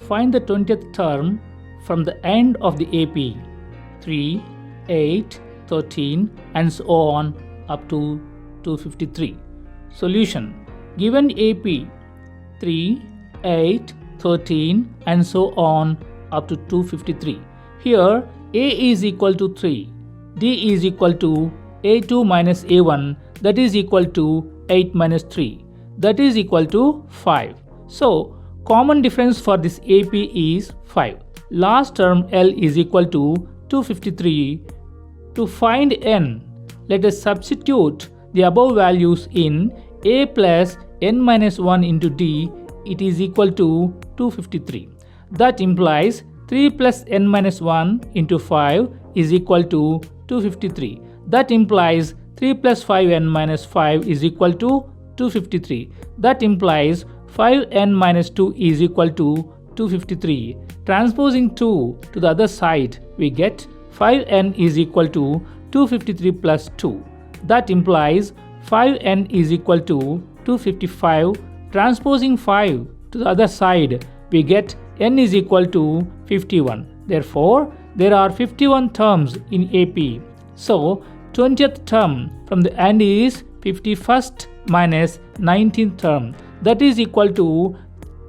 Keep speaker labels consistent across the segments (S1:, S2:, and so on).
S1: Find the 20th term from the end of the AP. 3, 8, 13 and so on up to 253. Solution. Given AP 3, 8, 13 and so on up to 253. Here A is equal to 3, D is equal to A2 minus A1, that is equal to 8 minus 3, that is equal to 5. So common difference for this AP is 5. Last term L is equal to 253. To find N, let us substitute the above values in A plus N minus 1 into D. It is equal to 253. That implies 3 plus N minus 1 into 5 is equal to 253. That implies 3 plus 5N minus 5 is equal to 253. That implies 5N minus 2 is equal to 253. Transposing 2 to the other side, we get 5N is equal to 253 plus 2. That implies 5N is equal to 255. Transposing 5 to the other side, we get N is equal to 51. Therefore, there are 51 terms in AP. So, 20th term from the end is 51st minus 19th term. That is equal to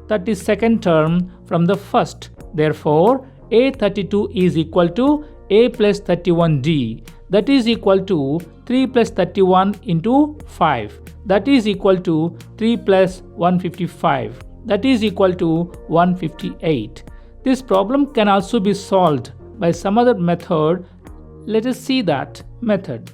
S1: 32nd term from the first. Therefore, A32 is equal to A plus 31D. That is equal to 3 plus 31 into 5. That is equal to 3 plus 155. That is equal to 158. This problem can also be solved by some other method. Let us see that method.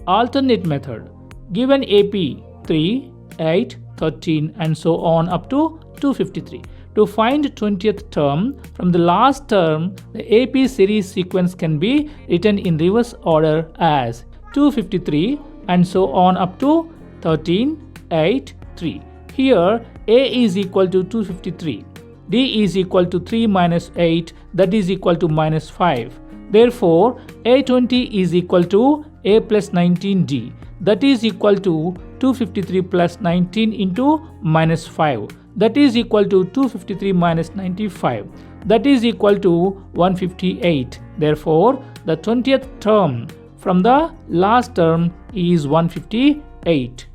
S1: Alternate method. Given AP 3, 8, 13 and so on up to 253. To find 20th term from the last term, the AP series sequence can be written in reverse order as 253 and so on up to 13, 8, 3. Here A is equal to 253. D is equal to 3 minus 8, that is equal to minus 5. Therefore, A20 is equal to A plus 19D. That is equal to 253 plus 19 into minus 5. That is equal to 253 minus 95. That is equal to 158. Therefore, the 20th term from the last term is 158.